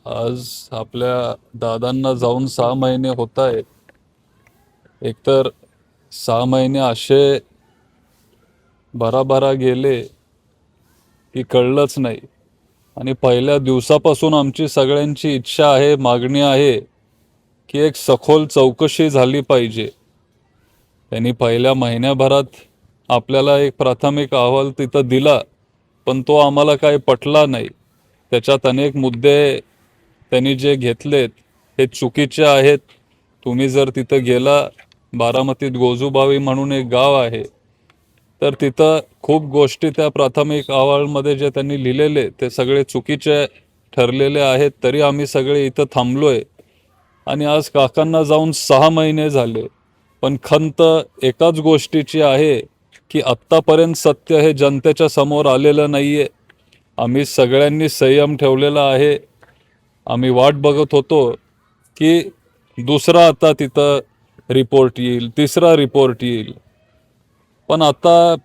आज आपल्या दादांना जाऊन 6 महिने होत आहेत. एकतर 6 महिने असे भराभरा गेले की कळलंच नाही. आणि पहिल्या दिवसापासून आमची सगळ्यांची इच्छा आहे, मागणी आहे की एक सखोल चौकशी झाली पाहिजे. त्यांनी पहिल्या महिन्याभरात आपल्याला एक प्राथमिक अहवाल तिथं दिला, पण तो आम्हाला काही पटला नाही. त्याच्यात अनेक मुद्दे त्यांनी जे घेतलेत हे चुकीचे आहेत. तुम्ही जर तिथं गेला, बारामतीत गोजूबावी म्हणून एक गाव आहे, तर तिथं खूप गोष्टी त्या प्राथमिक अहवालमध्ये जे त्यांनी लिहिलेले ते सगळे चुकीचे ठरलेले आहेत. तरी आम्ही सगळे इथं थांबलोय आणि आज काकांना जाऊन 6 महिने झाले. पण खंत एकाच गोष्टीची आहे की आत्तापर्यंत सत्य हे जनतेच्या समोर आलेलं नाहीये. आम्ही सगळ्यांनी संयम ठेवलेला आहे. आम्ही वाट बघत होतो की दुसरा आता तिथं रिपोर्ट येईल, तिसरा रिपोर्ट येईल. पण आता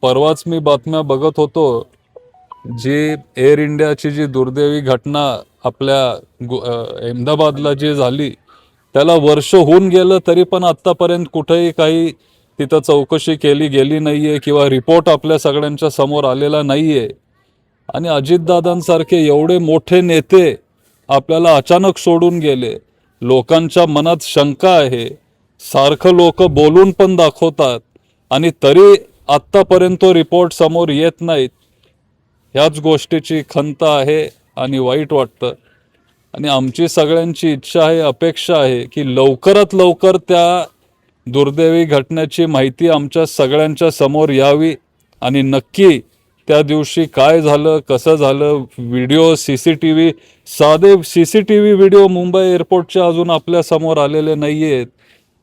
परवाच मी बातम्या बघत होतो, जी एअर इंडियाची जी दुर्दैवी घटना आपल्या अहमदाबादला जी झाली, त्याला वर्ष होऊन गेलं तरी पण आत्तापर्यंत कुठेही काही तिथं चौकशी केली गेली नाहीये किंवा रिपोर्ट आपल्या सगळ्यांच्या समोर आलेला नाहीये. आणि अजितदादांसारखे एवढे मोठे नेते आपल्याला अचानक सोडून गेले. लोकांच्या मनात शंका आहे. सारखं लोक बोलून पण दाखवतात आणि तरी आत्तापर्यंत तो रिपोर्ट समोर येत नाहीत. ह्याच गोष्टीची खंत आहे आणि वाईट वाटतं. आणि आमची सगळ्यांची इच्छा आहे, अपेक्षा आहे की लवकरात लवकर त्या दुर्दैवी घटनेची माहिती आमच्या सगळ्यांच्या समोर यावी आणि नक्की त्या दिवशी काय झालं, कसं झालं, व्हिडिओ, CCTV, साधे CCTV व्हिडिओ मुंबई एअरपोर्टचे अजून आपल्या समोर आलेले नाही आहेत.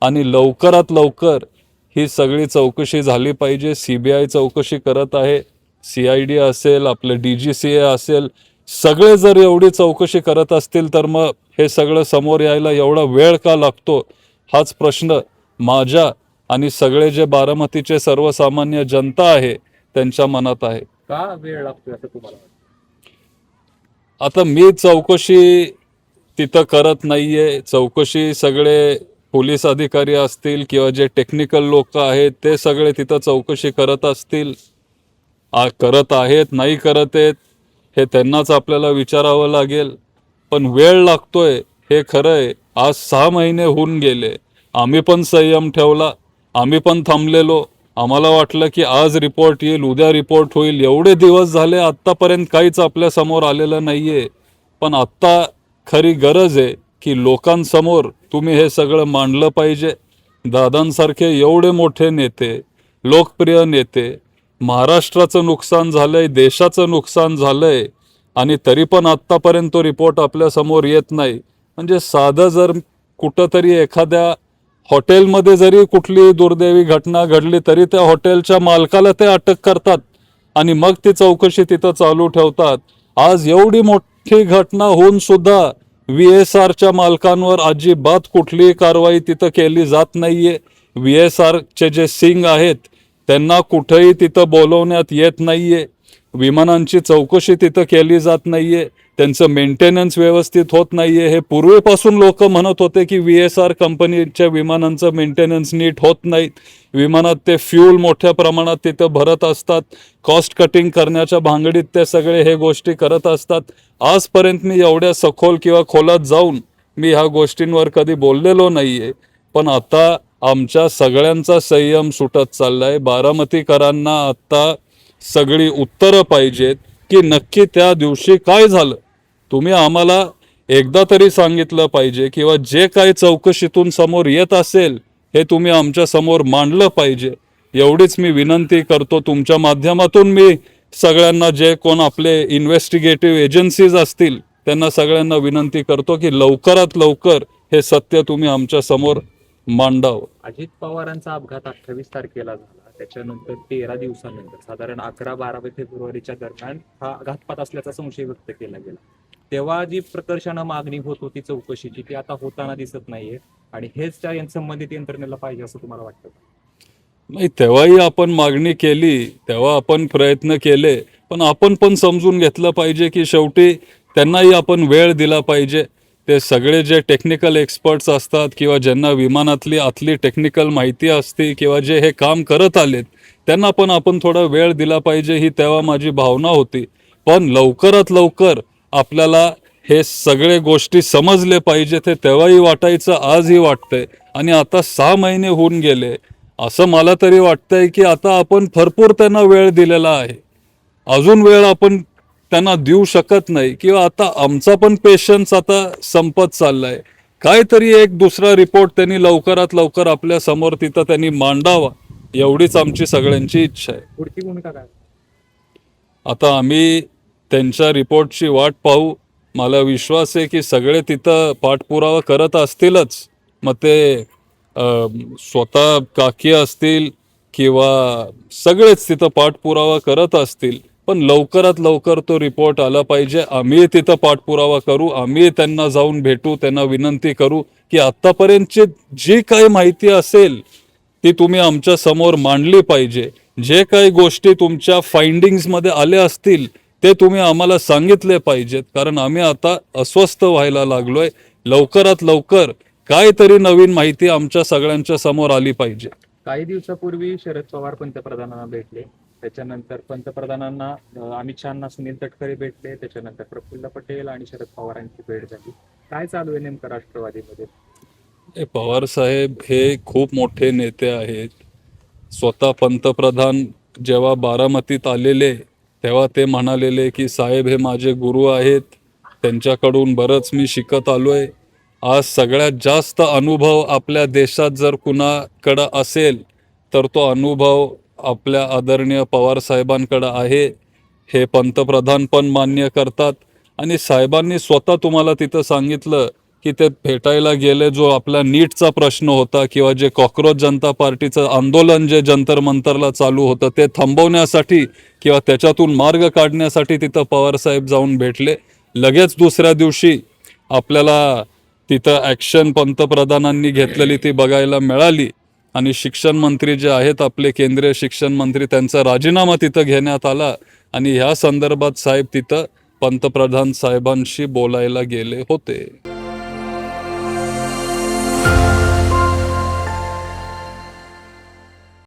आणि लवकरात लवकर ही सगळी चौकशी झाली पाहिजे. CBI चौकशी करत आहे, CID असेल, आपलं DGCA असेल, सगळे जर एवढी चौकशी करत असतील तर मग हे सगळं समोर यायला एवढा वेळ का लागतो, हाच प्रश्न माझ्या आणि सगळे जे बारामतीचे सर्वसामान्य जनता आहे त्यांच्या मनात आहे. का वेळ लागतोय असं तुम्हाला वाटतं? आता मी चौकशी तिथं करत नाहीये. चौकशी सगळे पोलीस अधिकारी असतील किंवा जे टेक्निकल लोक आहेत ते सगळे तिथं चौकशी करत असतील. करत आहेत, नाही करत आहेत, हे त्यांनाच आपल्याला विचारावं लागेल. पण वेळ लागतोय हे खरं आहे. आज 6 महिने होऊन गेले. आम्ही पण संयम ठेवला, आम्ही पण थांबलेलो. आम्हाला वाटलं की आज रिपोर्ट येईल, उद्या रिपोर्ट होईल. एवढे दिवस झाले, आत्तापर्यंत काहीच आपल्या समोर आलेलं नाहीये. पण आत्ता खरी गरज आहे की लोकांसमोर तुम्ही हे सगळं मांडलं पाहिजे. दादांसारखे एवढे मोठे नेते, लोकप्रिय नेते, महाराष्ट्राचं नुकसान झालंय, देशाचं नुकसान झालंय आणि तरी पण आत्तापर्यंत तो रिपोर्ट आपल्या समोर येत नाही. म्हणजे साधं जर कुठंतरी एखाद्या हॉटेलमध्ये जरी कुठली दुर्दैवी घटना घडली तरी त्या हॉटेलच्या मालकाला ते अटक करतात आणि मग ती चौकशी तिथं चालू ठेवतात. आज एवढी मोठी घटना होऊन सुद्धा VSRच्या मालकांवर अजिबात कुठलीही कारवाई तिथं केली जात नाहीये. VSRचे जे सिंग आहेत त्यांना कुठेही तिथं बोलवण्यात येत नाहीये. विमानांची चौकशी तिथं केली जात नाहीये. त्यांचं मेंटेनन्स व्यवस्थित होत नाहीये. हे पूर्वीपासून लोक म्हणत होते की VSR कंपनीच्या विमानांचं मेंटेनन्स नीट होत नाहीत. विमानात ते फ्यूल मोठ्या प्रमाणात तिथं भरत असतात. कॉस्ट कटिंग करण्याच्या भांगडीत ते सगळे हे गोष्टी करत असतात. आजपर्यंत मी एवढ्या सखोल किंवा खोलात जाऊन मी ह्या गोष्टींवर कधी बोललेलो नाहीये. पण आता आमच्या सगळ्यांचा संयम सुटत चाललाय. बारामतीकरांना आता सगळी उत्तरं पाहिजेत की नक्की त्या दिवशी काय झालं. तुम्ही आम्हाला एकदा तरी सांगितलं पाहिजे किंवा जे काही चौकशीतून समोर येत असेल हे तुम्ही आमच्या समोर मांडलं पाहिजे. एवढीच मी विनंती करतो. तुमच्या माध्यमातून मी सगळ्यांना, जे कोण आपले इन्व्हेस्टिगेटिव्ह एजन्सीज असतील त्यांना सगळ्यांना विनंती करतो की लवकरात लवकर हे सत्य तुम्ही आमच्या समोर मांडावं. अजित पवारांचा अपघात 28 तारखेला झाला. त्याच्यानंतर 13 दिवसानंतर साधारण 11-12 फेब्रुवारीच्या दरम्यान हा घातपात असल्याचा संशय व्यक्त केला गेला. तेव्हा जी प्रकर्षानं मागणी होत होती चौकशीची ती आता होताना दिसत नाहीये आणि हेच त्या संबंधित यंत्रणेला पाहिजे असं तुम्हाला वाटतं? नाही, तेव्हाही आपण मागणी केली, तेव्हा आपण प्रयत्न केले, पण आपण पण समजून घेतलं पाहिजे की शेवटी त्यांनाही आपण वेळ दिला पाहिजे. ते सगळे जे टेक्निकल एक्सपर्ट्स असतात किंवा ज्यांना विमानातली आतली टेक्निकल माहिती असते किंवा जे हे काम करत आलेत त्यांना पण आपण थोडा वेळ दिला पाहिजे, ही तेव्हा माझी भावना होती. पण लवकरात लवकर आपल्याला हे सगळे गोष्टी समजले पाहिजेत, हे तेव्हाही वाटायचं, आजही वाटतंय. आणि आता 6 महिने होऊन गेले, असं मला तरी वाटतंय की आता आपण भरपूर त्यांना वेळ दिलेला आहे. अजून वेळ आपण त्यांना देऊ शकत नाही किंवा आता आमचा पण पेशन्स आता संपत चाललाय. काहीतरी एक दुसरा रिपोर्ट त्यांनी लवकरात लवकर आपल्या समोर तिथं त्यांनी मांडावा, एवढीच आमची सगळ्यांची इच्छा आहे. पुढची भूमिका काय? आता आम्ही त्यांच्या रिपोर्टची वाट पाहू. मला विश्वास आहे की सगळे तिथं पाठपुरावा करत असतीलच. मग ते स्वतः काकी असतील किंवा सगळेच तिथं पाठपुरावा करत असतील. पण लवकरात लवकर तो रिपोर्ट आला पाहिजे. आम्ही तिथं पाठपुरावा करू, आम्ही त्यांना जाऊन भेटू, त्यांना विनंती करू की आत्तापर्यंतची जी काही माहिती असेल ती तुम्ही आमच्या समोर मांडली पाहिजे. जे काही गोष्टी तुमच्या फाइंडिंग्समध्ये आल्या असतील ते तुम्ही आम्हाला सांगितले पाहिजेत, कारण आम्ही आता अस्वस्थ व्हायला लागलोय. लवकरात लवकर काहीतरी नवीन माहिती आमच्या सगळ्यांच्या समोर आली पाहिजे. काही दिवसापूर्वी शरद पवार पंतप्रधानांना भेटले, त्याच्यानंतर पंतप्रधानांना अमित शहाना सुनील तटकरे भेटले, त्याच्यानंतर प्रफुल्ल पटेल आणि शरद पवारांची भेट झाली. काय चालू आहे नेमकं राष्ट्रवादीमध्ये? हे पवार साहेब हे खूप मोठे नेते आहेत. स्वतः पंतप्रधान जेव्हा बारामतीत आलेले तेव्हा ते म्हणालेले की साहेब हे माझे गुरु आहेत, त्यांच्याकडून बरंच मी शिकत आलोय. आज सगळ्यात जास्त अनुभव आपल्या देशात जर कुणाकडं असेल तर तो अनुभव आपल्या आदरणीय पवार साहेबांकडं आहे. हे पंतप्रधान पण मान्य करतात. आणि साहेबांनी स्वतः तुम्हाला तिथं सांगितलं की ते भेटायला गेले, जो आपला नीटचा प्रश्न होता किंवा जे कॉक्रोच जनता पार्टीचं आंदोलन जे जंतर मंतरला चालू होतं ते थांबवण्यासाठी किंवा त्याच्यातून मार्ग काढण्यासाठी तिथं पवारसाहेब जाऊन भेटले. लगेच दुसऱ्या दिवशी आपल्याला तिथं ॲक्शन पंतप्रधानांनी घेतलेली ती बघायला मिळाली. आणि शिक्षण मंत्री जे आहेत आपले केंद्रीय शिक्षण मंत्री, त्यांचा राजीनामा तिथं घेण्यात आला. आणि ह्या संदर्भात साहेब तिथं पंतप्रधान साहेबांशी बोलायला गेले होते.